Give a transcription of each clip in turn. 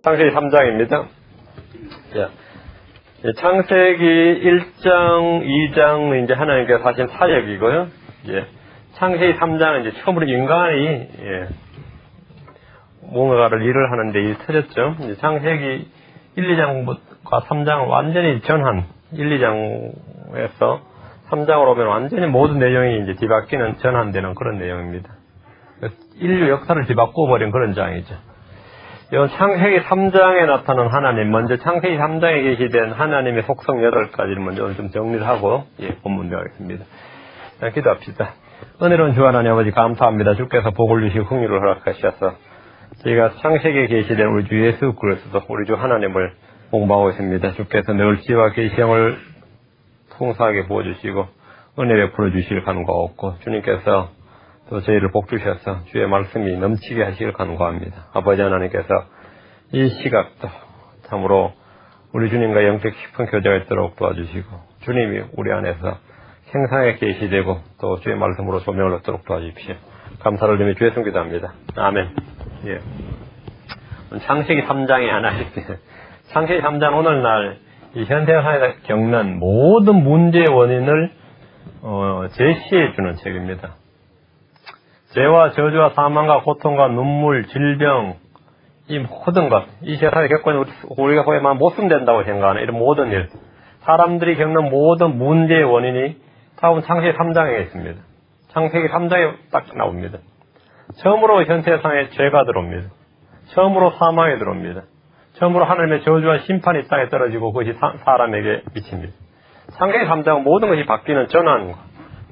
창세기 3장입니다. 창세기 1장, 2장은 이제 하나님께서 하신 사역이고요. 창세기 3장은 이제 처음으로 인간이 뭔가를 일을 하는데 일이 터졌죠. 이제 창세기 1, 2장과 3장은 완전히 전환, 1, 2장에서 3장으로 오면 완전히 모든 내용이 이제 뒤바뀌는, 전환되는 그런 내용입니다. 인류 역사를 뒤바꿔버린 그런 장이죠. 이건 창세기 3장에 나타난 하나님, 먼저 창세기 3장에 계시된 하나님의 속성 8가지를 먼저 오늘 좀 정리를 하고, 본문 되어가겠습니다. 자, 기도합시다. 은혜로운 주 하나님 아버지 감사합니다. 주께서 복을 주시고 흥유를 허락하셔서 저희가 창세기에 계시된 우리 주 예수 그리스도, 우리 주 하나님을 공부하고 있습니다. 주께서 늘 지혜와 계시형을 풍성하게 부어주시고 은혜 베풀어 주실 간구하옵고, 주님께서 또 저희를 복 주셔서 주의 말씀이 넘치게 하시길 간구합니다. 아버지 하나님께서 이 시각도 참으로 우리 주님과 영적 깊은 교제가 있도록 도와주시고, 주님이 우리 안에서 생생하게 계시되고 또 주의 말씀으로 조명을 얻도록 도와주십시오. 감사를 드리며 주의 손 기도합니다. 아멘. 창세기 3장의 하나님. 창세기 3장 오늘날 이 현대사회에서 겪는 모든 문제의 원인을 제시해 주는 책입니다. 죄와 저주와 사망과 고통과 눈물, 질병, 이 모든 것, 이 세상에 겪고 있는 우리가 거의만 못 쓰면 된다고 생각하는 이런 모든 일, 사람들이 겪는 모든 문제의 원인이 다음 창세기 3장에 있습니다. 창세기 3장에 딱 나옵니다. 처음으로 현 세상에 죄가 들어옵니다. 처음으로 사망에 들어옵니다. 처음으로 하나님의 저주와 심판이 땅에 떨어지고 그것이 사람에게 미칩니다. 창세기 3장은 모든 것이 바뀌는 전환과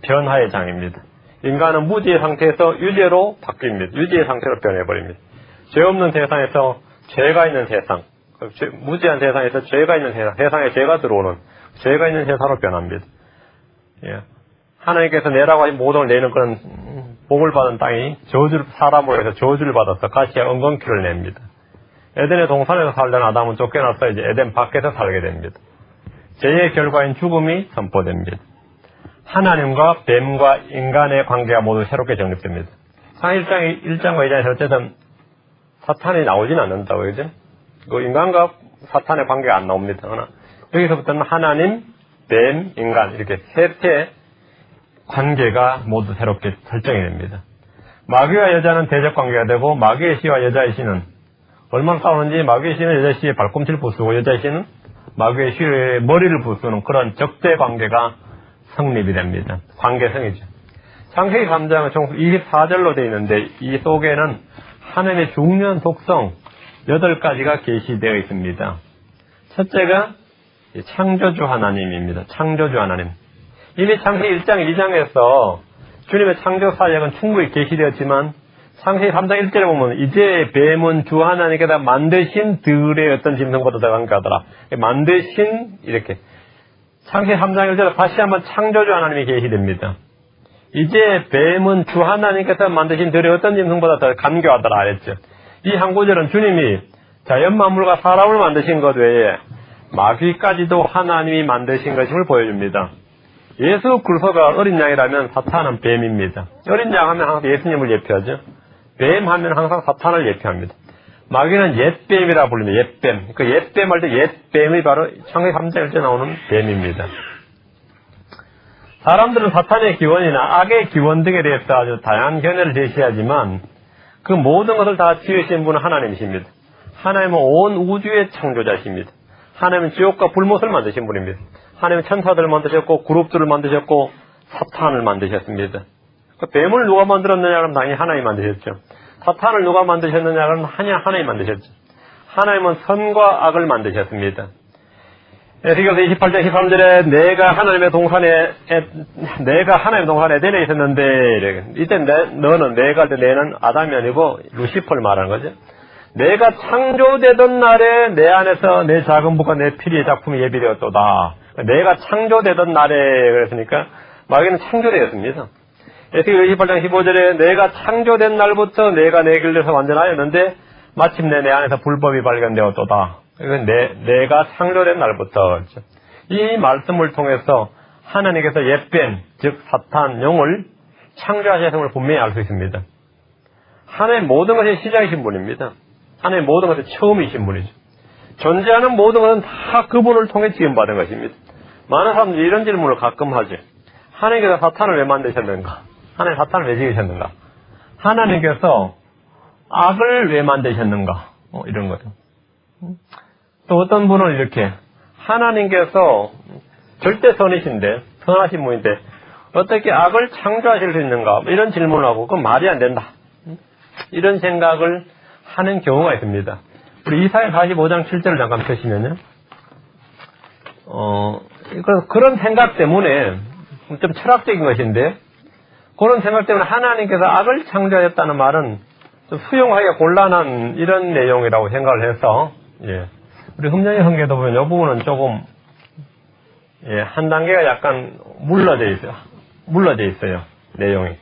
변화의 장입니다. 인간은 무지의 상태에서 유죄로 바뀝니다. 유죄의 상태로 변해버립니다. 죄 없는 세상에서 죄가 있는 세상, 무지한 세상에서 죄가 있는 세상, 세상에 죄가 들어오는 죄가 있는 세상으로 변합니다. 하나님께서 내라고 하신 모든 걸 내는 그런 복을 받은 땅이 사람으로 해서 저주를 받아서 가시와 엉겅퀴를 냅니다. 에덴의 동산에서 살던 아담은 쫓겨나서 이제 에덴 밖에서 살게 됩니다. 죄의 결과인 죽음이 선포됩니다. 하나님과 뱀과 인간의 관계가 모두 새롭게 정립됩니다. 창세기 1장과 2장에서 어쨌든 사탄이 나오진 않는다고, 그죠? 인간과 사탄의 관계가 안 나옵니다. 그러나 여기서부터는 하나님, 뱀, 인간 이렇게 셋의 관계가 모두 새롭게 설정이 됩니다. 마귀와 여자는 대적 관계가 되고, 마귀의 씨와 여자의 씨는 얼마나 싸우는지, 마귀의 씨는 여자의 씨의 발꿈치를 부수고 여자의 씨는 마귀의 씨의 머리를 부수는 그런 적대 관계가 성립이 됩니다. 관계성이죠. 창세기 3장은 총 24절로 되어 있는데 이 속에는 하나님의 중요한 속성 8가지가 계시되어 있습니다. 첫째가 창조주 하나님입니다. 창조주 하나님. 이미 창세기 1장, 2장에서 주님의 창조 사역은 충분히 계시되었지만 창세기 3장 1절에 보면 이제 뱀은 주 하나님께서 만드신 들의 어떤 짐승보다 더 강하더라. 만드신 이렇게 창세기 3장 1절에 다시 한번 창조주 하나님이 계시됩니다. 이제 뱀은 주 하나님께서 만드신 들의 어떤 짐승보다 더 간교하더라 했죠. 이 한 구절은 주님이 자연 만물과 사람을 만드신 것 외에 마귀까지도 하나님이 만드신 것임을 보여줍니다. 예수 그리스도가 어린 양이라면 사탄은 뱀입니다. 어린 양 하면 항상 예수님을 예표하죠. 뱀 하면 항상 사탄을 예표합니다. 마귀는 옛뱀이라 부릅니다. 옛뱀. 그 옛뱀 할 때 옛뱀이 바로 창세기 3장 1절에 나오는 뱀입니다. 사람들은 사탄의 기원이나 악의 기원 등에 대해서 아주 다양한 견해를 제시하지만 그 모든 것을 다 지으신 분은 하나님이십니다. 하나님은 온 우주의 창조자십니다. 하나님은 지옥과 불못을 만드신 분입니다. 하나님은 천사들을 만드셨고 그룹들을 만드셨고 사탄을 만드셨습니다. 그 뱀을 누가 만들었느냐 그러면 당연히 하나님이 만드셨죠. 사탄을 누가 만드셨느냐 그러면 하나님이 만드셨죠. 하나님은 선과 악을 만드셨습니다. 에스겔서 28장 13절에 내가 하나님의 동산에 에덴에 있었는데, 이때 너는 내가 할 때 내는 아담이 아니고 루시퍼를 말하는 거죠. 내가 창조되던 날에 내 안에서 내 작은 부가 내 피리의 작품이 예비되었도다. 내가 창조되던 날에 그랬으니까 마귀는 창조되었습니다. 에스겔 28장 15절에 내가 창조된 날부터 내가 내 길에서 완전하였는데 마침내 내 안에서 불법이 발견되었도다. 이건 내가 창조된 날부터 그렇죠. 이 말씀을 통해서 하나님께서 옛뱀, 즉 사탄, 영을 창조하셨음을 분명히 알 수 있습니다. 하나님 모든 것의 시작이신 분입니다. 하나님 모든 것의 처음이신 분이죠. 존재하는 모든 것은 다 그분을 통해 지음받은 것입니다. 많은 사람들이 이런 질문을 가끔 하죠. 하나님께서 사탄을 왜 만드셨는가? 하나님 사탄을 왜 지으셨는가? 하나님께서 악을 왜 만드셨는가? 이런 거죠. 또 어떤 분은 이렇게 하나님께서 절대 선이신데 선하신 분인데 어떻게 악을 창조하실 수 있는가? 이런 질문을 하고 그건 말이 안 된다. 이런 생각을 하는 경우가 있습니다. 우리 이사야 45장 7절을 잠깐 펴시면요. 그런 생각 때문에 좀 철학적인 것인데 그런 생각 때문에 하나님께서 악을 창조하셨다는 말은 좀 수용하기가 곤란한 이런 내용이라고 생각을 해서 우리 흠령의 흥계도 보면 이 부분은 조금 한 단계가 약간 물러져 있어요. 내용이.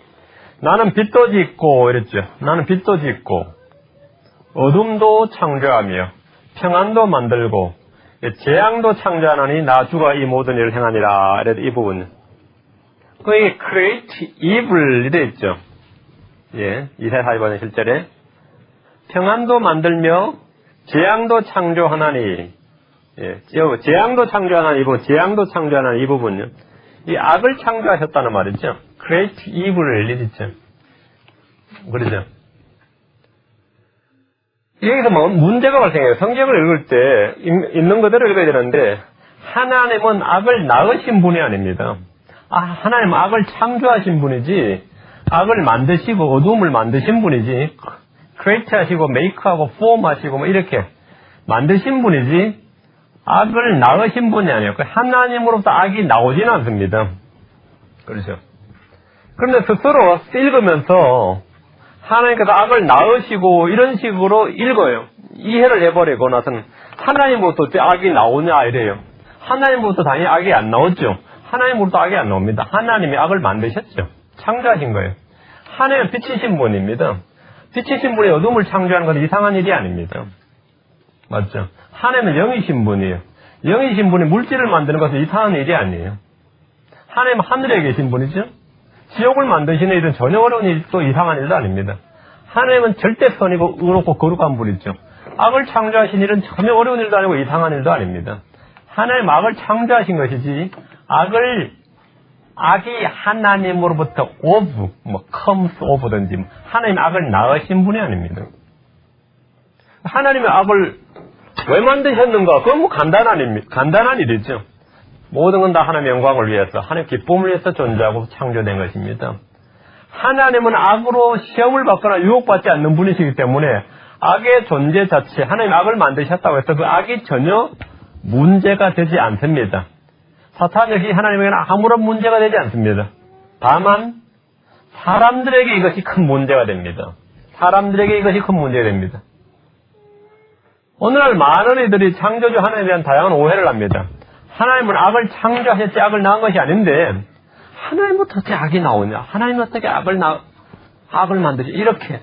나는 빛도 짓고 이랬죠. 나는 빛도 짓고 어둠도 창조하며 평안도 만들고 재앙도 창조하나니 나 주가 이 모든 일을 행하니라. 이래도 이 부분. 그게 create evil 이래 있죠. 이사야 45장 7절에 평안도 만들며 재앙도 창조하나니 재앙도 창조하나니 이 부분, 재앙도 창조하나니 이 부분요. 이 악을 창조하셨다는 말이죠. create evil 이래 있죠. 그러죠. 여기서 뭐 문제가 발생해요. 성경을 읽을 때 있는 그대로 읽어야 되는데 하나님은 악을 낳으신 분이 아닙니다. 하나님은 악을 창조하신 분이지 악을 만드시고 어둠을 만드신 분이지 create 하시고 make 하고 form 하시고 뭐 이렇게 만드신 분이지 악을 낳으신 분이 아니에요. 하나님으로부터 악이 나오지는 않습니다. 그렇죠. 그런데 스스로 읽으면서 하나님께서 악을 낳으시고 이런 식으로 읽어요. 이해를 해버리고 나서는 하나님으로부터 어떻게 악이 나오냐 이래요. 하나님으로부터 당연히 악이 안 나오죠. 하나님으로부터 악이 안 나옵니다. 하나님이 악을 만드셨죠. 창조하신 거예요. 하나님은 빛이신 분입니다. 빛이신 분이 어둠을 창조하는 건 이상한 일이 아닙니다. 맞죠? 하나님은 영이신 분이에요. 영이신 분이 물질을 만드는 것은 이상한 일이 아니에요. 하나님은 하늘에 계신 분이죠. 지옥을 만드시는 일은 전혀 어려운 일도 이상한 일도 아닙니다. 하나님은 절대 선이고 의롭고 거룩한 분이죠. 악을 창조하신 일은 전혀 어려운 일도 아니고 이상한 일도 아닙니다. 하나님 악을 창조하신 것이지 악이 하나님으로부터 comes of든지 하나님 악을 낳으신 분이 아닙니다. 하나님의 악을 왜 만드셨는가? 그건 간단한 일이죠. 모든 건 다 하나님의 영광을 위해서, 하나님의 기쁨을 위해서 존재하고 창조된 것입니다. 하나님은 악으로 시험을 받거나 유혹받지 않는 분이시기 때문에 악의 존재 자체, 하나님 악을 만드셨다고 해서 그 악이 전혀 문제가 되지 않습니다. 사탄 역시 하나님에게는 아무런 문제가 되지 않습니다. 다만 사람들에게 이것이 큰 문제가 됩니다. 사람들에게 이것이 큰 문제가 됩니다. 오늘날 많은 이들이 창조주 하나님에 대한 다양한 오해를 합니다. 하나님은 악을 창조하셨지 악을 낳은 것이 아닌데 하나님부터 어떻게 악이 나오냐? 하나님은 어떻게 악을 만드지? 이렇게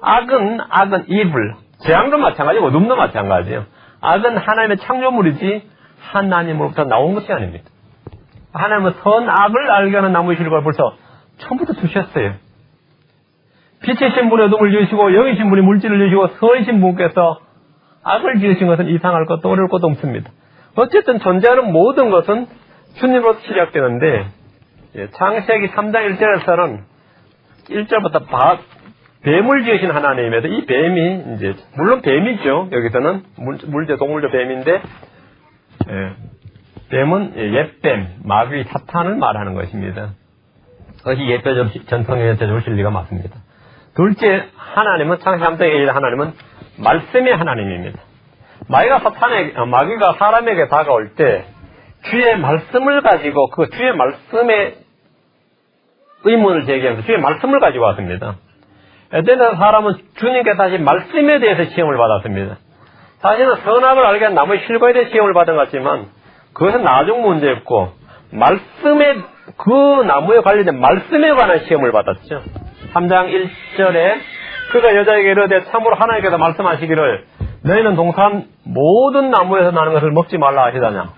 악은 evil, 재앙도 마찬가지고 어둠도 마찬가지예요. 악은 하나님의 창조물이지 하나님으로부터 나온 것이 아닙니다. 하나님은 선악을 알게 하는 나무의 실과를 벌써 처음부터 주셨어요. 빛이신 분이 어둠을 지으시고 영이신 분이 물질을 지으시고 선이신 분께서 악을 지으신 것은 이상할 것도 어려울 것도 없습니다. 어쨌든 존재하는 모든 것은 주님으로부터 시작되는데 창세기 3장 1절에서는 1절부터 뱀을 지으신 하나님에서 이 뱀이 물론 뱀이죠. 여기서는 물제 동물적 뱀인데 뱀은 옛뱀, 마귀, 사탄을 말하는 것입니다. 그것이 예표적 전통의 제조실 진리가 맞습니다. 둘째, 하나님은 창세기 3장의 하나님은 말씀의 하나님입니다. 마귀가 사람에게 다가올 때 주의 말씀을 가지고 그 주의 말씀에 의문을 제기하면서 주의 말씀을 가지고 왔습니다. 에덴에서 사람은 주님께 다시 말씀에 대해서 시험을 받았습니다. 사실은 선악을 알게 한 나무의 실과에 대해 시험을 받은 것 같지만 그것은 나중 문제였고 그 나무에 관련된 말씀에 관한 시험을 받았죠. 3장 1절에 그가 여자에게 이르되 참으로 하나님께서 말씀하시기를 너희는 동산 모든 나무에서 나는 것을 먹지 말라 하시다냐.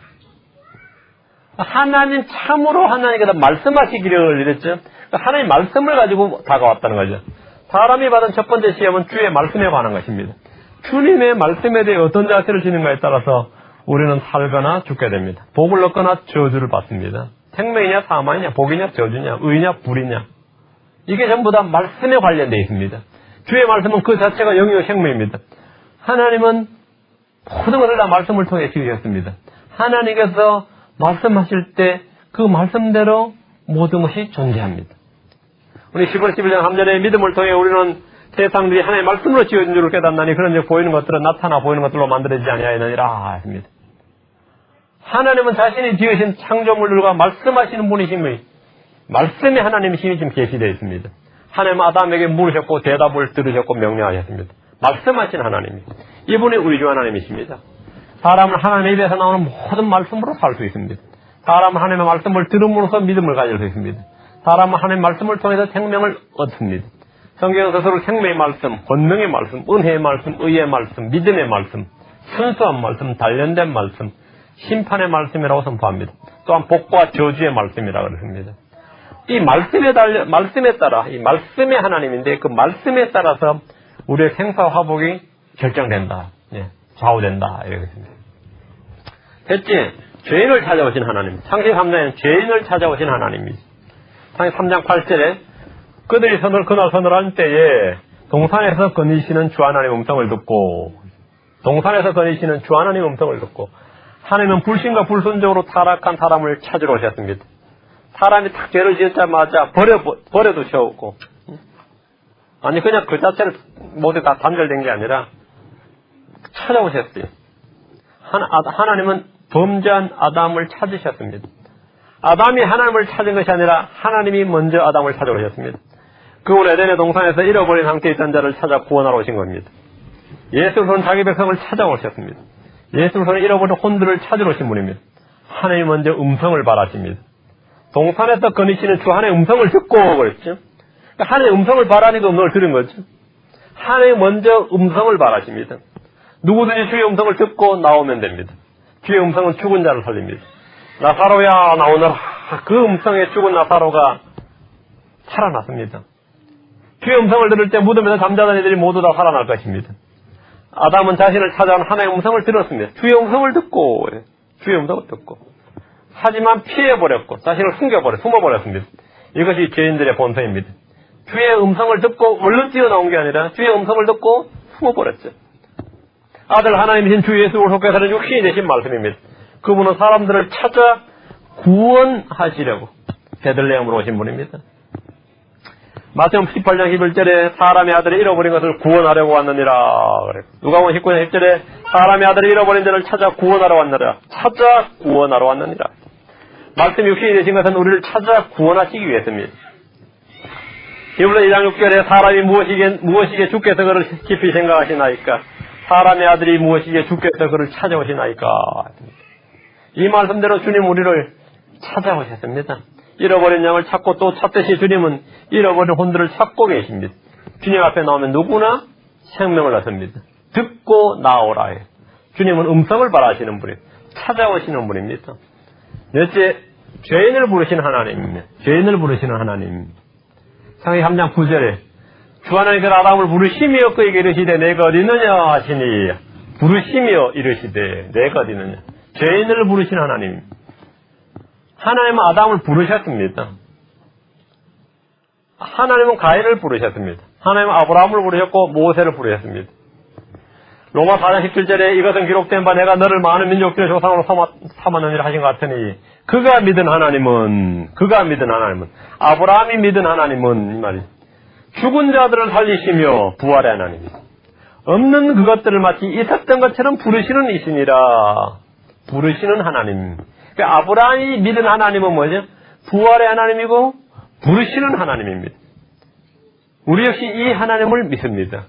하나님 참으로 하나님께서 말씀하시기를 이랬죠. 하나님 말씀을 가지고 다가왔다는 거죠. 사람이 받은 첫 번째 시험은 주의 말씀에 관한 것입니다. 주님의 말씀에 대해 어떤 자세를 지는가에 따라서 우리는 살거나 죽게 됩니다. 복을 얻거나 저주를 받습니다. 생명이냐 사망이냐 복이냐 저주냐 의냐 불이냐 이게 전부 다 말씀에 관련되어 있습니다. 주의 말씀은 그 자체가 영이요 생명입니다. 하나님은 모든 것을 다 말씀을 통해 지으셨습니다. 하나님께서 말씀하실 때 그 말씀대로 모든 것이 존재합니다. 우리 10월 11장 3절의 믿음을 통해 우리는 세상들이 하나님의 말씀으로 지어진 줄을 깨닫나니 그런즉 보이는 것들은 나타나 보이는 것들로 만들어지지 아니하였느니라 했습니다. 하나님은 자신이 지으신 창조물들과 말씀하시는 분이심의 말씀의 하나님이심이 지금 계시되어 있습니다. 하나님은 아담에게 물으셨고 대답을 들으셨고 명령하셨습니다. 말씀하신 하나님, 이분이 우리 주 하나님이십니다. 사람은 하나님의 입에서 나오는 모든 말씀으로 살 수 있습니다. 사람은 하나님의 말씀을 들음으로써 믿음을 가질 수 있습니다. 사람은 하나님의 말씀을 통해서 생명을 얻습니다. 성경에서 서로 생명의 말씀, 권능의 말씀, 은혜의 말씀, 의의 말씀, 믿음의 말씀, 순수한 말씀, 단련된 말씀, 심판의 말씀이라고 선포합니다. 또한 복과 저주의 말씀이라고 그랬습니다. 이 말씀에 따라, 이 말씀의 하나님인데 그 말씀에 따라서 우리의 생사와 화복이 결정된다. 좌우된다. 이렇게 했습니다. 셋째, 죄인을 찾아오신 하나님. 창세기 3장에는 죄인을 찾아오신 하나님입니다. 창세기 3장 8절에 그들이 그날 선을 때에 동산에서 거니시는 주 하나님의 음성을 듣고 하나님은 불신과 불순종으로 타락한 사람을 찾으러 오셨습니다. 사람이 딱 죄를 지었자마자 버려두셨고 아니 그냥 그 자체를 모두 다 단절된 게 아니라 찾아오셨어요. 하나님은 범죄한 아담을 찾으셨습니다. 아담이 하나님을 찾은 것이 아니라 하나님이 먼저 아담을 찾아오셨습니다. 그분 에덴의 동산에서 잃어버린 상태에 있던 자를 찾아 구원하러 오신 겁니다. 예수 그리스도는 자기 백성을 찾아오셨습니다. 예수 그리스도는 잃어버린 혼들을 찾으러 오신 분입니다. 하나님이 먼저 음성을 바라십니다. 동산에서 거니시는 주 하나님의 음성을 듣고 그랬죠. 하나님의 음성을 바라니까 음성을 들은 거죠. 하나님이 먼저 음성을 바라십니다. 누구든지 주의 음성을 듣고 나오면 됩니다. 주의 음성은 죽은 자를 살립니다. 나사로야 나오너라. 그 음성에 죽은 나사로가 살아났습니다. 주의 음성을 들을 때 무덤에서 잠자던 이들이 모두 다 살아날 것입니다. 아담은 자신을 찾아온 하나님의 음성을 들었습니다. 주의 음성을 듣고 하지만 피해버렸고 자신을 숨어버렸습니다. 이것이 죄인들의 본성입니다. 주의 음성을 듣고 얼른 뛰어나온 게 아니라 주의 음성을 듣고 숨어버렸죠. 아들 하나님이신 주 예수 그리스도께서는 육신이 되신 말씀입니다. 그분은 사람들을 찾아 구원하시려고 베들레헴으로 오신 분입니다. 마태복음 18장 11절에 사람의 아들이 잃어버린 것을 구원하려고 왔느니라 그래요. 누가복음 19장 10절에 사람의 아들이 잃어버린 자를 찾아 구원하러 왔느니라. 말씀이 육신이 되신 것은 우리를 찾아 구원하시기 위해서입니다. 히브리서 2장 6절에 사람이 무엇이기에 주께서 그를 깊이 생각하시나이까 사람의 아들이 무엇이기에 주께서 그를 찾아오시나이까. 이 말씀대로 주님 우리를 찾아오셨습니다. 잃어버린 양을 찾고 또 찾듯이 주님은 잃어버린 혼들을 찾고 계십니다. 주님 앞에 나오면 누구나 생명을 얻습니다. 듣고 나오라 해요. 주님은 음성을 바라시는 분이에요. 찾아오시는 분입니다. 넷째, 죄인을 부르시는 하나님입니다. 창세기 3장 9절에 주 하나님께서 아담을 부르시며 그에게 이르시되 내가 어디 있느냐 하시니 부르시며 이르시되 내가 어디 있느냐. 죄인을 부르시는 하나님. 하나님은 아담을 부르셨습니다. 하나님은 가인을 부르셨습니다. 하나님은 아브라함을 부르셨고 모세를 부르셨습니다. 로마 4장 17절에 이것은 기록된 바 내가 너를 많은 민족들의 조상으로 삼았느니라 하신 것 같으니 그가 믿은 하나님은 아브라함이 믿은 하나님은 이 말이죠. 죽은 자들을 살리시며 부활의 하나님입니다. 없는 그것들을 마치 있었던 것처럼 부르시는 이시니라. 부르시는 하나님. 그러니까 아브라함이 믿은 하나님은 뭐죠? 부활의 하나님이고 부르시는 하나님입니다. 우리 역시 이 하나님을 믿습니다.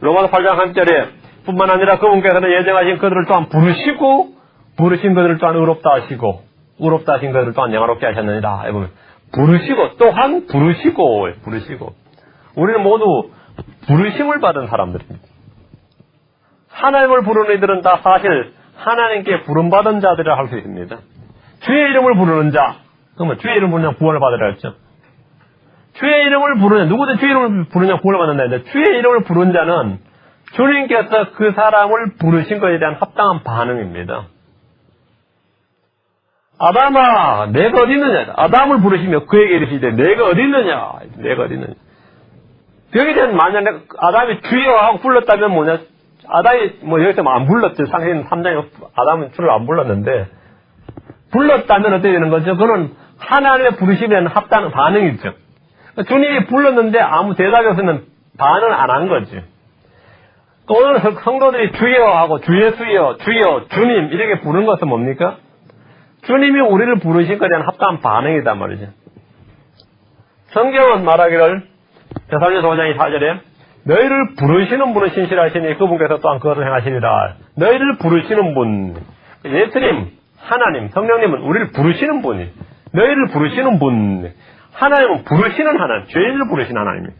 로마서 8장 3절에 뿐만 아니라 그분께서는 예정하신 그들을 또한 부르시고 부르신 그들을 또한 의롭다 하시고 의롭다 하신 그들을 또한 영화롭게 하셨느니라. 보면 부르시고 또한 부르시고 우리는 모두 부르심을 받은 사람들입니다. 하나님을 부르는 이들은 다 사실 하나님께 부름받은 자들이라 할 수 있습니다. 주의 이름을 부르는 자, 그러면 주의 이름을 부르냐 구원을 받으라 했죠. 주의 이름을 부르냐, 누구든 주의 이름을 부르냐 구원을 받는다 했는데 주의 이름을 부르는 자는 주님께서 그 사람을 부르신 것에 대한 합당한 반응입니다. 아담아, 내가 어디 있느냐? 아담을 부르시며 그에게 이르시되 내가 어디 있느냐? 내가 어디 있느냐? 여기에 대한 만약 아담이 주여 하고 불렀다면 뭐냐? 아담이 여기서 안 불렀죠. 상세히 3장에 아담은 주를 안 불렀는데 불렀다면 어떻게 되는 거죠? 그는 하나님의 부르심에 합당한 반응이죠. 주님이 불렀는데 아무 대답이 없으면 반응을 안 한 거죠. 오늘 성도들이 주여 하고 주 예수여, 주여, 주님 이렇게 부르는 것은 뭡니까? 주님이 우리를 부르신 것에 대한 합당한 반응이단 말이죠. 성경은 말하기를 데살로니가서 5장 4절에 너희를 부르시는 분은 신실하시니 그분께서 또한 그것을 행하시리라. 너희를 부르시는 분, 예수님, 하나님, 성령님은 우리를 부르시는 분이, 너희를 부르시는 분, 하나님은 부르시는 하나님, 죄인을 부르시는 하나님이에요.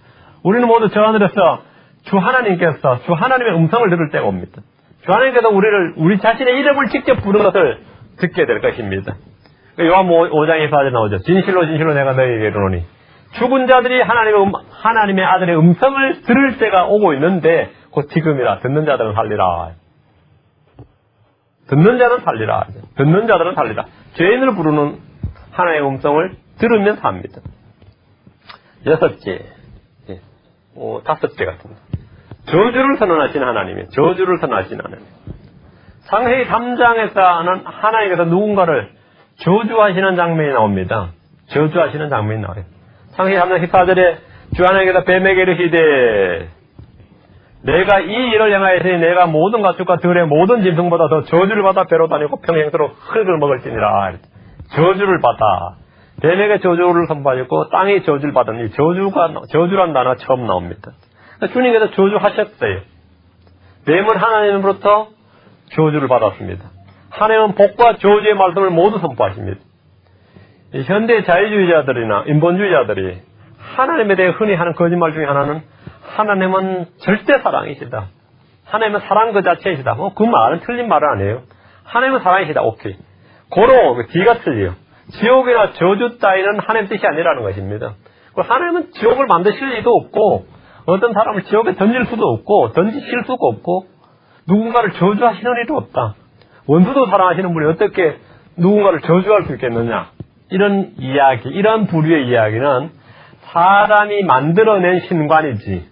우리는 모두 저 하늘에서 주 하나님의 음성을 들을 때가 옵니다. 주 하나님께서 우리 자신의 이름을 직접 부르는 것을 듣게 될 것입니다. 요한 5장 24절에 나오죠. 진실로 진실로 내가 너희에게 이르노니 죽은 자들이 하나님의 아들의 음성을 들을 때가 오고 있는데 곧 지금이라. 듣는 자들은 살리라. 듣는 자들은 살리라. 듣는 자들은 살리라. 죄인을 부르는 하나님의 음성을 들으면 삽니다. 6째, 5째 같은 거. 저주를 선언하신 하나님이에요. 저주를 선언하신 하나님. 상세히 3장에서는 하나님께서 누군가를 저주하시는 장면이 나옵니다. 저주하시는 장면이 나와요. 상세히 3장 14절에 주 하나님께서 뱀에게 이르시되 내가 이 일을 행하였으니 내가 모든 가축과 들의 모든 짐승보다 더 저주를 받아 배로 다니고 평행토록 흙을 먹을지니라. 저주를 받아. 뱀에게 저주를 선포하셨고 땅이 저주를 받은 이 저주란 단어가 처음 나옵니다. 주님께서 저주하셨어요. 뱀은 하나님으로부터 저주를 받았습니다. 하나님은 복과 저주의 말씀을 모두 선포하십니다. 현대 자유주의자들이나 인본주의자들이 하나님에 대해 흔히 하는 거짓말 중에 하나는 하나님은 절대 사랑이시다. 하나님은 사랑 그 자체이시다. 그 말은 틀린 말은 아니에요. 하나님은 사랑이시다. 오케이. 고로 뒤가 틀려요. 지옥이나 저주 따위는 하나님 뜻이 아니라는 것입니다. 하나님은 지옥을 만드실 리도 없고 어떤 사람을 지옥에 던질 수도 없고 던지실 수가 없고 누군가를 저주하시는 일도 없다. 원수도 사랑하시는 분이 어떻게 누군가를 저주할 수 있겠느냐. 이런 이야기, 이런 부류의 이야기는 사람이 만들어낸 신관이지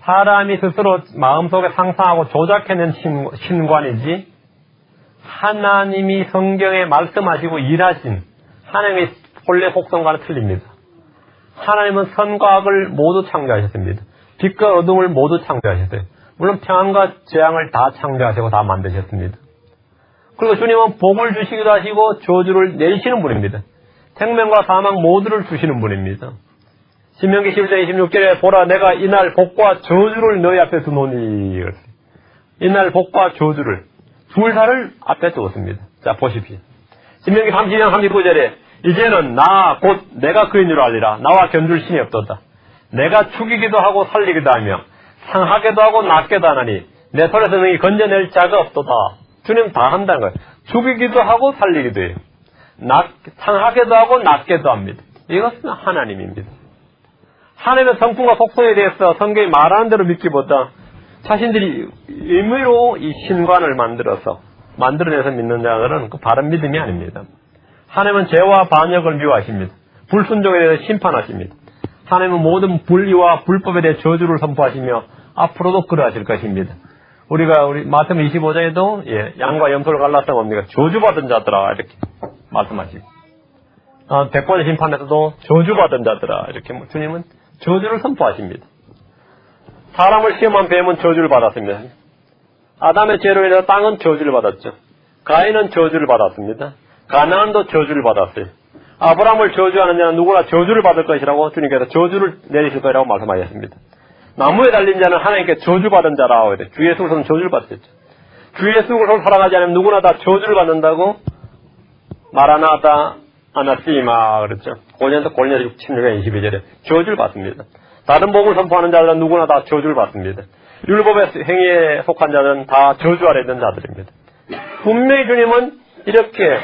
사람이 스스로 마음속에 상상하고 조작해낸 신관이지 하나님이 성경에 말씀하시고 일하신 하나님의 본래 속성과는 틀립니다. 하나님은 선과 악을 모두 창조하셨습니다. 빛과 어둠을 모두 창조하셨어요. 물론 평안과 재앙을 다 창조하시고 다 만드셨습니다. 그리고 주님은 복을 주시기도 하시고 저주를 내리시는 분입니다. 생명과 사망 모두를 주시는 분입니다. 신명기 11장 26절에 보라 내가 이날 복과 저주를 너희 앞에 두노니 이날 복과 저주를 둘 다를 앞에 두었습니다. 자 보십시오. 신명기 32장 39절에 이제는 나 곧 내가 그인 줄 알리라. 나와 견줄 신이 없도다. 내가 죽이기도 하고 살리기도 하며 상하게도 하고 낫게도 하나니 내 손에서 능히 건져낼 자가 없도다. 주님 다 한다는 거예요. 죽이기도 하고 살리기도 해요. 상하게도 하고 낫게도 합니다. 이것은 하나님입니다. 하나님의 성품과 속성에 대해서 성경이 말하는 대로 믿기보다 자신들이 의미로 이 신관을 만들어내서 믿는 자들은 그 바른 믿음이 아닙니다. 하나님은 죄와 반역을 미워하십니다. 불순종에 대해서 심판하십니다. 하나님은 모든 불의와 불법에 대해 저주를 선포하시며 앞으로도 그러하실 것입니다. 우리 마태복음 25장에도 양과 염소를 갈라서 뭡니까? 저주받은 자들아 이렇게 말씀하시고 백번의 심판에서도 저주받은 자들아 이렇게 주님은 저주를 선포하십니다. 사람을 시험한 뱀은 저주를 받았습니다. 아담의 죄로 인해서 땅은 저주를 받았죠. 가인은 저주를 받았습니다. 가나안도 저주를 받았어요. 아브라함을 저주하는 자는 누구나 저주를 받을 것이라고 주님께서 저주를 내리실 거라고 말씀하셨습니다. 나무에 달린 자는 하나님께 저주받은 자라고 해요. 주 예수는 저주를 받았죠. 주 예수를 사랑하지 않으면 누구나 다 저주를 받는다고 말하나다 아나시마 그랬죠. 고린도서 16장 22절에 저주를 받습니다. 다른 복을 선포하는 자들은 누구나 다 저주를 받습니다. 율법의 행위에 속한 자들은 다 저주 아래 있는 자들입니다. 분명히 주님은 이렇게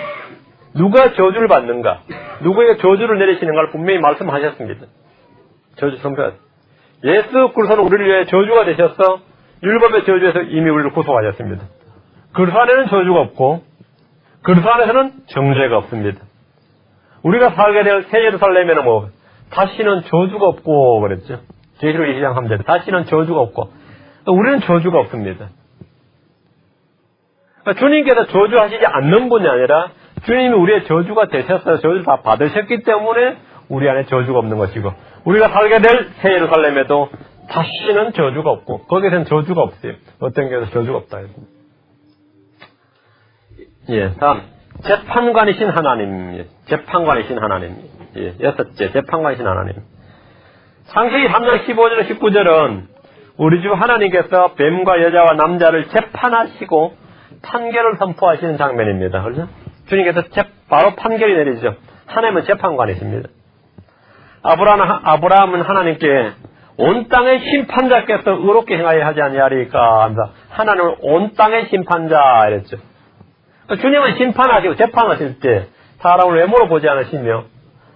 누가 저주를 받는가, 누구에게 저주를 내리시는가를 분명히 말씀하셨습니다. 저주 선포하셨습니다. 예수 그리스도는 우리를 위해 저주가 되셔서 율법의 저주에서 이미 우리를 구속하셨습니다. 그리스도 안에는 저주가 없고 그리스도 안에서는 정죄가 없습니다. 우리가 살게 될 새 예루살렘에는 뭐 다시는 저주가 없고 그랬죠. 계시록 2장 3절 다시는 저주가 없고 우리는 저주가 없습니다. 그러니까 주님께서 저주하시지 않는 분이 아니라 주님이 우리의 저주가 되셨어요. 저주를 다 받으셨기 때문에 우리 안에 저주가 없는 것이고 우리가 살게 될 새 예루살렘에도 다시는 저주가 없고 거기에서는 저주가 없어요. 어떤 경우에서 저주가 없다. 예, 다음 재판관이신 하나님. 재판관이신 하나님. 예, 여섯째 재판관이신 하나님. 창세기 3장 15절 19절은 우리 주 하나님께서 뱀과 여자와 남자를 재판하시고 판결을 선포하시는 장면입니다. 그렇죠? 주님께서 바로 판결이 내리죠. 하나님은 재판관이십니다. 아브라함은 하나님께 온 땅의 심판자께서 의롭게 행하여 하지 아니하리까 하면서 하나님을 온 땅의 심판자 이랬죠. 주님은 심판하시고 재판하실 때 사람을 외모로 보지 않으시며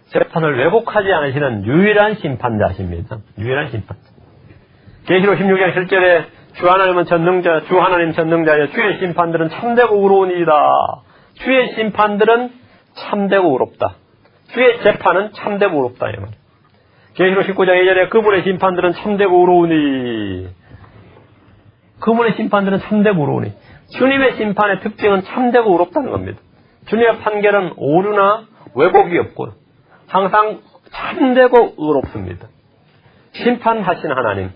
재판을 왜곡하지 않으시는 유일한 심판자십니다. 유일한 심판자. 계시록 16장 7절에 주 하나님은 전능자, 주 하나님 전능자여 주의 심판들은 참되고 의로우니이다. 주의 심판들은 참되고 의롭다. 주의 재판은 참되고 의롭다. 이 말. 계시록 19장 2절에 그분의 심판들은 참되고 의로우니. 그분의 심판들은 참되고 의로우니. 주님의 심판의 특징은 참되고 의롭다는 겁니다. 주님의 판결은 오류나 왜곡이 없고 항상 참되고 의롭습니다. 심판하신 하나님.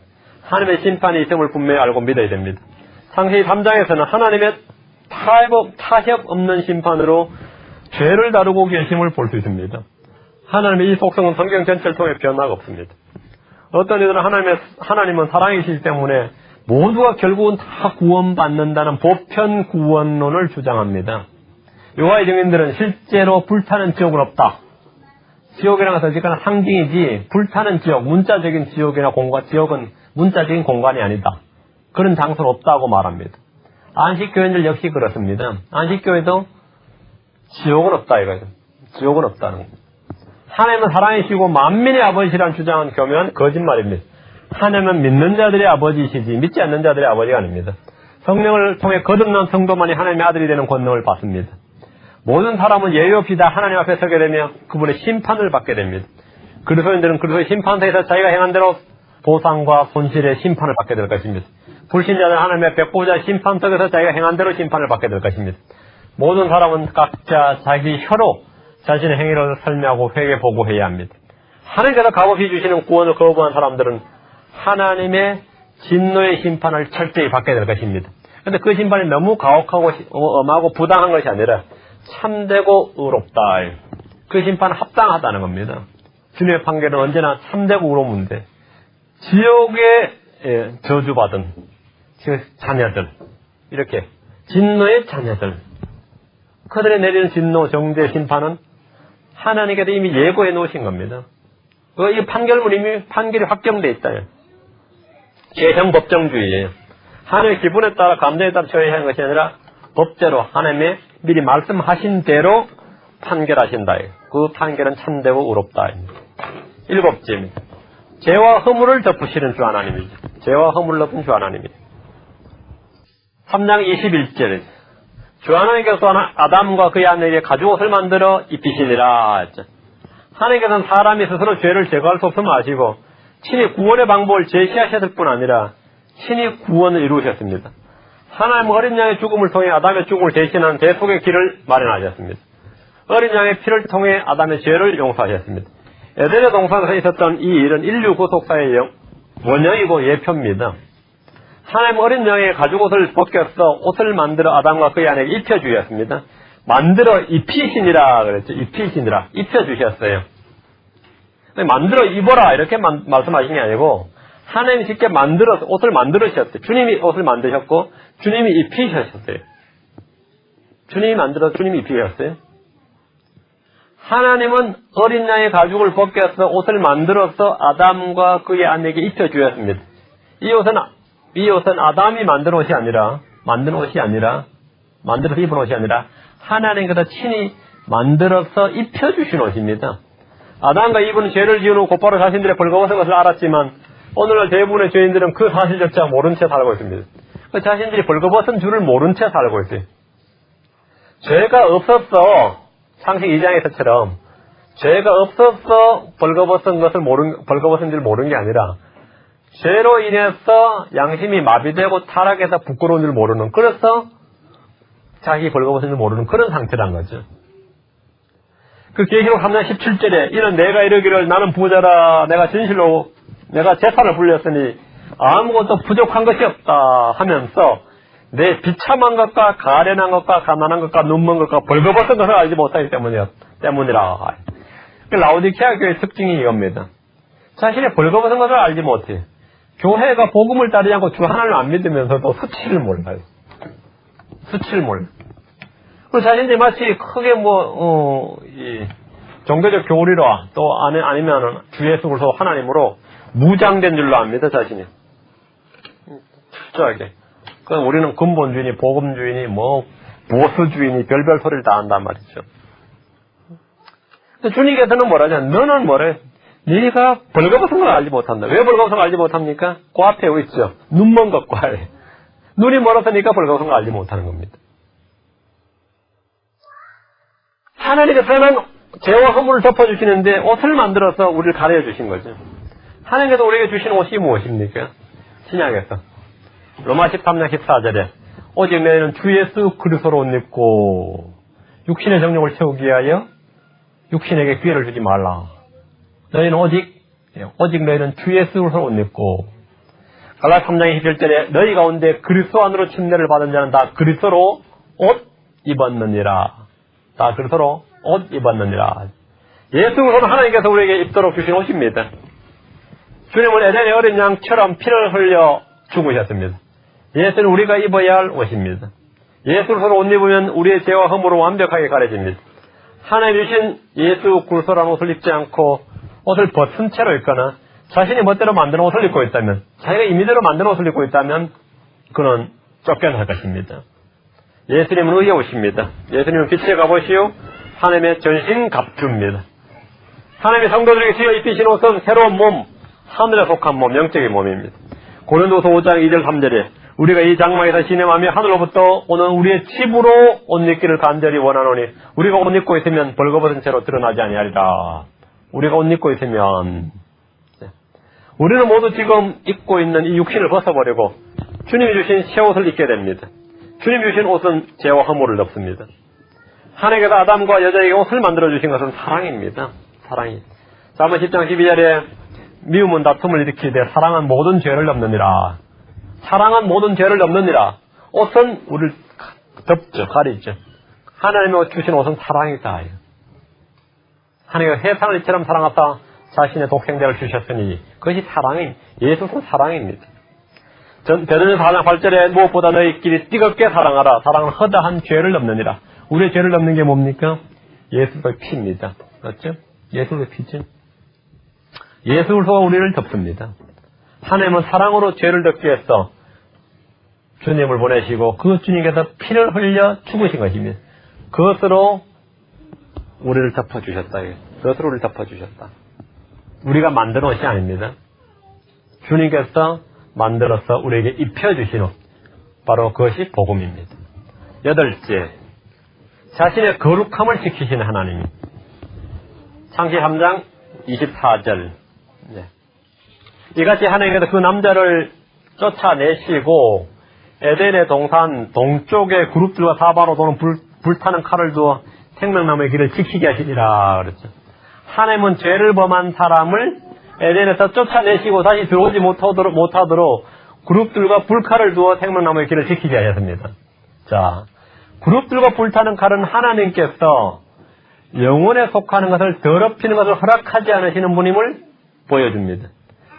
하나님의 심판이 있음을 분명히 알고 믿어야 됩니다. 창세기 3장에서는 하나님의 타협 없는 심판으로 죄를 다루고 계심을 볼 수 있습니다. 하나님의 이 속성은 성경 전체를 통해 변화가 없습니다. 어떤 이들은 하나님은 사랑이시기 때문에 모두가 결국은 다 구원받는다는 보편 구원론을 주장합니다. 여호와의 증인들은 실제로 불타는 지옥은 없다. 지옥이라는 것은 어쨌거나 상징이지 불타는 지옥, 문자적인 지옥이나 지옥은 문자적인 공간이 아니다. 그런 장소는 없다고 말합니다. 안식교인들 역시 그렇습니다. 안식교회도 지옥은 없다 이거예요. 지옥은 없다는 겁니다. 하나님은 사랑이시고 만민의 아버지라는 주장은 교묘한 거짓말입니다. 하나님은 믿는 자들의 아버지이시지 믿지 않는 자들의 아버지가 아닙니다. 성령을 통해 거듭난 성도만이 하나님의 아들이 되는 권능을 받습니다. 모든 사람은 예외 없이 다 하나님 앞에 서게 되며 그분의 심판을 받게 됩니다. 그리스도인들은 그리스도의 심판대에서 자기가 행한 대로 보상과 손실의 심판을 받게 될 것입니다. 불신자들은 하나님의 백보자 심판석에서 자기가 행한 대로 심판을 받게 될 것입니다. 모든 사람은 각자 자기 혀로 자신의 행위를 설명하고 회개 보고해야 합니다. 하나님께서 값없이 주시는 구원을 거부한 사람들은 하나님의 진노의 심판을 철저히 받게 될 것입니다. 그런데 그 심판이 너무 가혹하고 엄하고 부당한 것이 아니라 참되고 의롭다. 그 심판은 합당하다는 겁니다. 주님의 판결은 언제나 참되고 의로운데 지옥에 저주받은 자녀들, 이렇게 진노의 자녀들, 그들의 내리는 진노, 정죄, 심판은 하나님께서 이미 예고해 놓으신 겁니다. 이 판결문 이미 판결이 확정되어 있다. 죄형 법정주의예요. 하나님의 기분에 따라 감정에 따라 처해야 하는 것이 아니라 법대로 하나님의 미리 말씀하신 대로 판결하신다. 그 판결은 참되고 의롭다. 일곱째입니다. 죄와 허물을 덮으시는 주 하나님이죠. 죄와 허물을 덮은 주 하나님이죠. 3장 21절에 주 하나님께서 아담과 그의 아내에게 가죽옷을 만들어 입히시니라 했죠. 하나님께서는 사람이 스스로 죄를 제거할 수 없음을 아시고 친히 구원의 방법을 제시하셨을 뿐 아니라 친히 구원을 이루셨습니다. 하나님은 어린 양의 죽음을 통해 아담의 죽음을 대신하는 대속의 길을 마련하셨습니다. 어린 양의 피를 통해 아담의 죄를 용서하셨습니다. 에덴의 동산에서 있었던 이 일은 인류 구속사의 원형이고 예표입니다. 하나님은 어린 양의 가죽옷을 벗겨서 옷을 만들어 아담과 그의 아내에게 입혀주셨습니다. 만들어 입히시니라 그랬죠. 입히시니라. 입혀주셨어요. 만들어 입어라 이렇게 말씀하신 게 아니고 하나님이 직접 만들어서 옷을 만들으셨어요. 주님이 옷을 만드셨고 주님이 입히셨어요. 주님이 만들어서 주님이 입히셨어요. 하나님은 어린 양의 가죽을 벗겨서 옷을 만들어서 아담과 그의 아내에게 입혀주었습니다. 이 옷은 아담이 만든 옷이 아니라 만들어서 입은 옷이 아니라 하나님께서 친히 만들어서 입혀주신 옷입니다. 아담과 이브는 죄를 지은 후 곧바로 자신들의 벌거벗은 것을 알았지만 오늘날 대부분의 죄인들은 그 사실조차 모른 채 살고 있습니다. 그 자신들이 벌거벗은 줄을 모른 채 살고 있어요. 죄가 없었어. 창세기 2장에서처럼 죄가 없었어 벌거벗은 줄 모르는 게 아니라 죄로 인해서 양심이 마비되고 타락해서 부끄러운 줄 모르는, 그래서 자기 벌거벗은 줄 모르는 그런 상태란 거죠. 그 계시록 3장 17절에 이는 내가 이르기를 나는 부자라 내가 진실로 내가 재산을 불렸으니 아무것도 부족한 것이 없다 하면서 내 비참한 것과 가련한 것과 가난한 것과 눈먼 것과 벌거벗은 것을 알지 못하기 때문이라. 라오디케아 교회의 특징이 이겁니다. 자신의 벌거벗은 것을 알지 못해. 교회가 복음을 따르지 않고 주 하나님을 안 믿으면서도 수치를 몰라요. 수치를 몰라요. 그리고 자신들이 마치 크게 종교적 교리로 또 아니면 주 예수 그리스도 하나님으로 무장된 줄로 압니다, 자신이. 철저하게. 그럼 우리는 근본주의니, 복음주의니, 보수주의니, 별별 소리를 다 한단 말이죠. 주님께서는 뭐라냐? 너는 뭐래? 네가 벌거벗은 걸 알지 못한다. 왜 벌거벗은 걸 알지 못합니까? 그 앞에 있죠. 눈먼 것과 눈이 멀었으니까 벌거벗은 걸 알지 못하는 겁니다. 하나님께서는 죄와 허물을 덮어주시는데 옷을 만들어서 우리를 가려주신 거죠. 하나님께서 우리에게 주신 옷이 무엇입니까? 신약에서 로마 13장 14절에 오직 너희는 주 예수 그리스도로 옷 입고 육신의 정욕을 채우기 위하여 육신에게 기회를 주지 말라. 너희는 오직 너희는 주 예수 그리스도로 옷 입고 갈라디아 3장 21절에 너희 가운데 그리스도 안으로 침례를 받은 자는 다 그리스도로 옷 입었느니라. 다 그리스도로 옷 입었느니라. 예수 그리스도는 하나님께서 우리에게 입도록 주신 옷입니다. 주님은 에덴의 어린 양처럼 피를 흘려 죽으셨습니다. 예수는 우리가 입어야 할 옷입니다. 예수 그리스도로 옷 입으면 우리의 죄와 허물은 완벽하게 가려집니다. 하나님 주신 예수 그리스도라는 옷을 입지 않고 옷을 벗은 채로 입거나 자신이 멋대로 만든 옷을 입고 있다면, 자기가 임의대로 만든 옷을 입고 있다면 그는 쫓겨날 것입니다. 예수님은 의의 옷입니다. 예수님은 빛의 갑옷이요 하나님의 전신 갑주입니다. 하나님의 성도들에게 주여 입히신 옷은 새로운 몸, 하늘에 속한 몸, 영적인 몸입니다. 고린도서 5장 2절 3절에 우리가 이 장막에서 신음하며 하늘로부터 오는 우리의 집으로 옷 입기를 간절히 원하노니 우리가 옷 입고 있으면 벌거벗은 채로 드러나지 아니하리라. 우리가 옷 입고 있으면, 우리는 모두 지금 입고 있는 이 육신을 벗어버리고 주님이 주신 새 옷을 입게 됩니다. 주님이 주신 옷은 죄와 허물을 덮습니다. 하나님께서 아담과 여자에게 옷을 만들어주신 것은 사랑입니다. 사랑이. 잠언 10장 12절에 미움은 다툼을 일으키되 사랑은 모든 죄를 덮느니라. 사랑은 모든 죄를 덮느니라. 옷은 우리를 덮죠. 가리죠. 하나님의 주신 옷은 사랑이다. 하나님께서 세상을 이처럼 사랑하사 자신의 독생자를 주셨으니 그것이 예수는 사랑입니다. 베드로전서 4장 8절에 무엇보다 너희끼리 뜨겁게 사랑하라. 사랑은 허다한 죄를 덮느니라. 우리의 죄를 덮는 게 뭡니까? 예수의 피입니다. 그렇죠? 예수의 피죠. 예수 그리스도가 우리를 덮습니다. 하나님은 사랑으로 죄를 덮기 위해서 주님을 보내시고 그 주님께서 피를 흘려 죽으신 것입니다. 그것으로 우리를 덮어주셨다. 그것으로 우리를 덮어주셨다. 우리가 만든 옷이 아닙니다. 주님께서 만들어서 우리에게 입혀주신 옷, 바로 그것이 복음입니다. 8째, 자신의 거룩함을 지키시는 하나님. 창세기 3장 24절. 이같이 하나님께서 그 남자를 쫓아내시고 에덴의 동산 동쪽에 그룹들과 사방으로 도는 불타는 칼을 두어 생명나무의 길을 지키게 하시리라 그랬죠. 하나님은 죄를 범한 사람을 에덴에서 쫓아내시고 다시 들어오지 못하도록 그룹들과 불칼을 두어 생명나무의 길을 지키게 하셨습니다. 자, 그룹들과 불타는 칼은 하나님께서 영혼에 속하는 것을 더럽히는 것을 허락하지 않으시는 분임을 보여줍니다.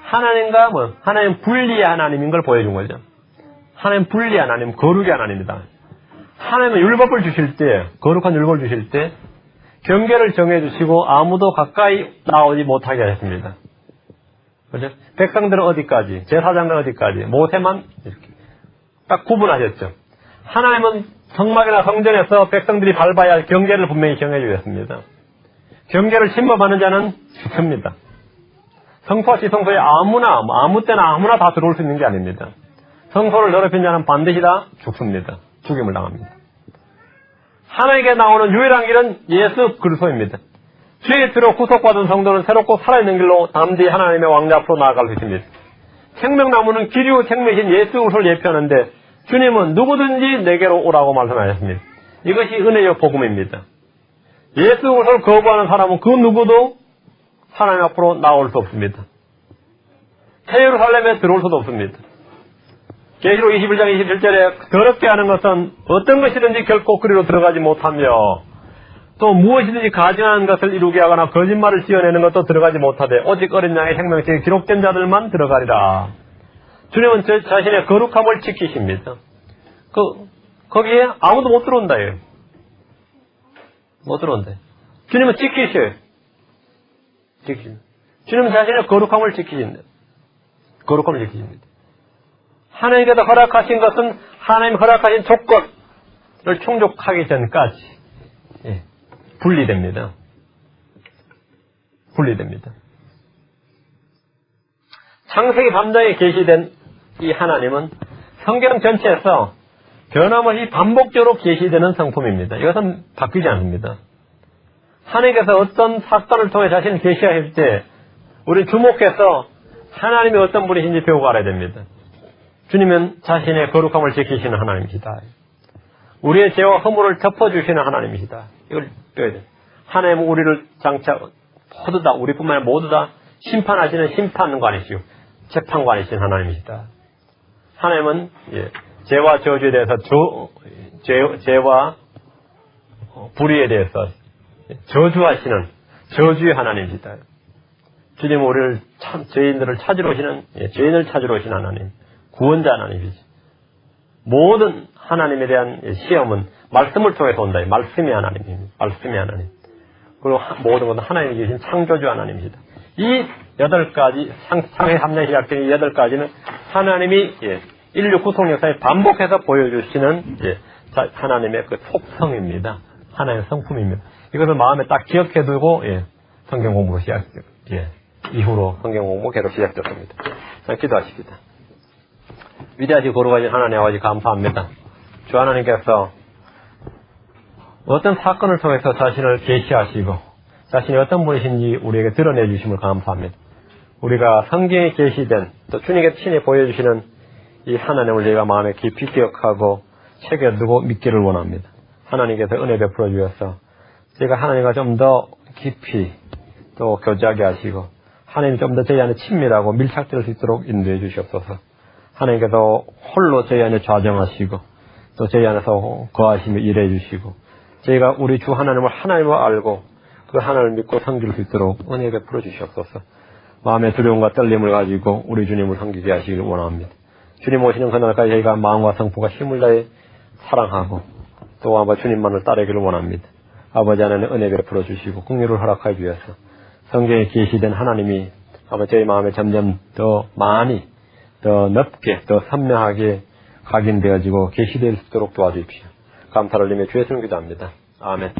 하나님 분리의 하나님인 걸 보여준 거죠. 하나님 분리의 하나님, 거룩의 하나님이다. 하나님은 율법을 주실 때, 거룩한 율법을 주실 때 경계를 정해주시고 아무도 가까이 나오지 못하게 하셨습니다. 그렇죠? 백성들은 어디까지, 제사장들은 어디까지, 모세만 이렇게 딱 구분하셨죠. 하나님은 성막이나 성전에서 백성들이 밟아야 할 경계를 분명히 정해주셨습니다. 경계를 침범하는 자는 죽습니다. 성소와 지성소에 아무 때나 아무나 다 들어올 수 있는 게 아닙니다. 성소를 더럽힌 자는 반드시 다 죽습니다. 죽임을 당합니다. 하나님께 나오는 유일한 길은 예수 그리스도입니다. 주의 피로 구속받은 성도는 새롭고 살아있는 길로 담대히 하나님의 왕자 앞으로 나아갈 수 있습니다. 생명나무는 길이요 생명이신 예수 그리스도를 예표하는데 주님은 누구든지 내게로 오라고 말씀하셨습니다. 이것이 은혜의 복음입니다. 예수 그리스도를 거부하는 사람은 그 누구도 하나님 앞으로 나올 수 없습니다. 새 예루살렘에 들어올 수도 없습니다. 계시록 21장 27절에 더럽게 하는 것은 어떤 것이든지 결코 그리로 들어가지 못하며 또 무엇이든지 가증하는 것을 이루게 하거나 거짓말을 지어내는 것도 들어가지 못하되 오직 어린 양의 생명책에 기록된 자들만 들어가리라. 주님은 자신의 거룩함을 지키십니다. 거기에 아무도 못 들어온다예요. 못 들어온다. 주님은 지키셔요. 주님은 자신의 거룩함을 지키십니다. 거룩함을 지키십니다. 하나님께서 허락하신 것은 하나님 허락하신 조건을 충족하기 전까지 분리됩니다. 분리됩니다. 창세기 3장에 계시된 이 하나님은 성경 전체에서 변함없이 반복적으로 계시되는 성품입니다. 이것은 바뀌지 않습니다. 하나님께서 어떤 사건을 통해 자신을 계시하실 때 우리 주목해서 하나님이 어떤 분이신지 배우고 알아야 됩니다. 주님은 자신의 거룩함을 지키시는 하나님이시다. 우리의 죄와 허물을 덮어주시는 하나님이시다. 이걸 배워야 돼요. 하나님은 우리를 장차 모두 다 우리뿐만 아니라 모두 다 심판하시는 심판관이시고 재판관이신 하나님이시다. 하나님은 죄와 저주에 대해서 죄와 불의에 대해서 저주하시는 저주의 하나님이시다. 주님은 우리를 죄인들을 찾으러 오시는 죄인을 찾으러 오신 하나님, 구원자 하나님이시죠. 모든 하나님에 대한 시험은 말씀을 통해서 온다. 말씀이 하나님입니다. 말씀이 하나님. 그리고 모든 것은 하나님이 주신 창조주 하나님이시다. 이 8가지, 창세기 3장 시작된 이 8가지는 하나님이 인류 구속 역사에 반복해서 보여주시는 하나님의 그 속성입니다. 하나님의 성품입니다. 이것을 마음에 딱 기억해두고 성경 공부 이후로 성경 공부 계속 시작됐습니다. 자, 기도하십니다. 위대하시고 거룩하신 하나님 아버지 감사합니다. 주 하나님께서 어떤 사건을 통해서 자신을 계시하시고 자신이 어떤 분이신지 우리에게 드러내 주심을 감사합니다. 우리가 성경에 계시된 또 주님께서 친히 보여주시는 이 하나님을 저희가 마음에 깊이 기억하고 새겨두고 믿기를 원합니다. 하나님께서 은혜 베풀어 주셔서 저희가 하나님과 좀 더 깊이 또 교제하게 하시고 하나님이 좀 더 저희 안에 친밀하고 밀착될 수 있도록 인도해 주시옵소서. 하나님께서 홀로 저희 안에 좌정하시고 또 저희 안에서 거하시며 일해 주시고 저희가 우리 주 하나님을 하나님으로 알고 그 하나님을 믿고 섬길 수 있도록 은혜 베풀어 주시옵소서. 마음의 두려움과 떨림을 가지고 우리 주님을 섬기게 하시길 원합니다. 주님 오시는 그날까지 저희가 마음과 성품과 힘을 다해 사랑하고 또 아버지 주님만을 따르기를 원합니다. 아버지 하나님 은혜 베풀어 주시고 긍휼을 허락하여 주셔서 성경에 계시된 하나님이 아버지 저희 마음에 점점 더 많이 더 넓게 더 선명하게 각인되어지고 계시될 수 있도록 도와주십시오. 감사를 올리며 주의 이름으로 기도합니다. 아멘.